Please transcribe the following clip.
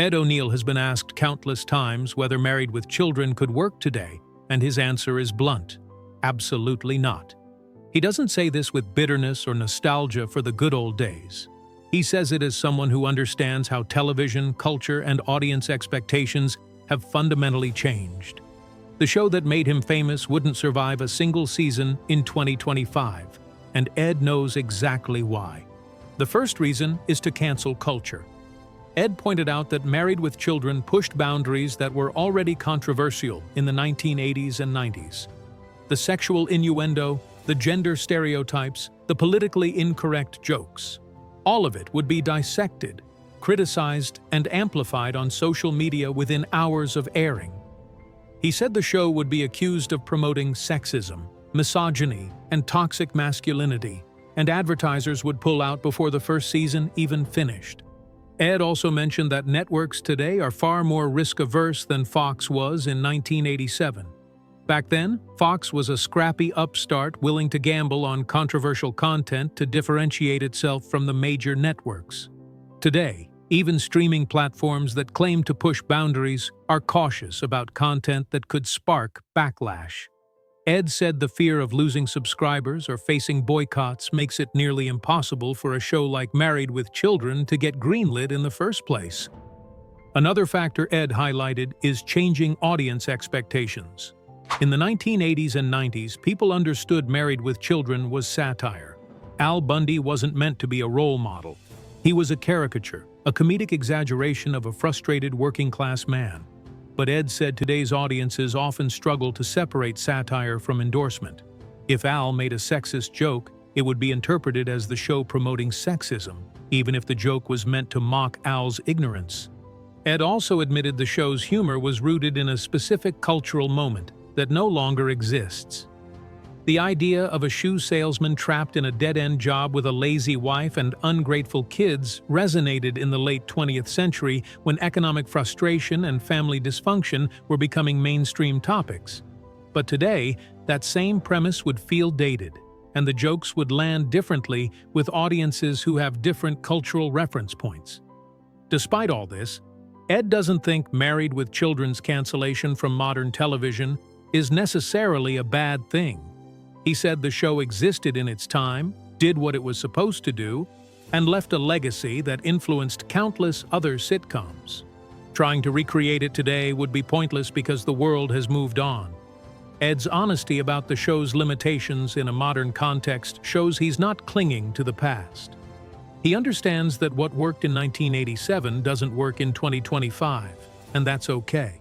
Ed O'Neill has been asked countless times whether Married with Children could work today, and his answer is blunt: absolutely not. He doesn't say this with bitterness or nostalgia for the good old days. He says it as someone who understands how television, culture, and audience expectations have fundamentally changed. The show that made him famous wouldn't survive a single season in 2025, and Ed knows exactly why. The first reason is to cancel culture. Ed pointed out that Married with Children pushed boundaries that were already controversial in the 1980s and 90s. The sexual innuendo, the gender stereotypes, the politically incorrect jokes. All of it would be dissected, criticized, and amplified on social media within hours of airing. He said the show would be accused of promoting sexism, misogyny, and toxic masculinity, and advertisers would pull out before the first season even finished. Ed also mentioned that networks today are far more risk-averse than Fox was in 1987. Back then, Fox was a scrappy upstart willing to gamble on controversial content to differentiate itself from the major networks. Today, even streaming platforms that claim to push boundaries are cautious about content that could spark backlash. Ed said the fear of losing subscribers or facing boycotts makes it nearly impossible for a show like Married with Children to get greenlit in the first place. Another factor Ed highlighted is changing audience expectations. In the 1980s and 90s, people understood Married with Children was satire. Al Bundy wasn't meant to be a role model. He was a caricature, a comedic exaggeration of a frustrated working-class man. But Ed said today's audiences often struggle to separate satire from endorsement. If Al made a sexist joke, it would be interpreted as the show promoting sexism, even if the joke was meant to mock Al's ignorance. Ed also admitted the show's humor was rooted in a specific cultural moment that no longer exists. The idea of a shoe salesman trapped in a dead-end job with a lazy wife and ungrateful kids resonated in the late 20th century when economic frustration and family dysfunction were becoming mainstream topics. But today, that same premise would feel dated, and the jokes would land differently with audiences who have different cultural reference points. Despite all this, Ed doesn't think Married with Children's cancellation from modern television is necessarily a bad thing. He said the show existed in its time, did what it was supposed to do, and left a legacy that influenced countless other sitcoms. Trying to recreate it today would be pointless because the world has moved on. Ed's honesty about the show's limitations in a modern context shows he's not clinging to the past. He understands that what worked in 1987 doesn't work in 2025, and that's okay.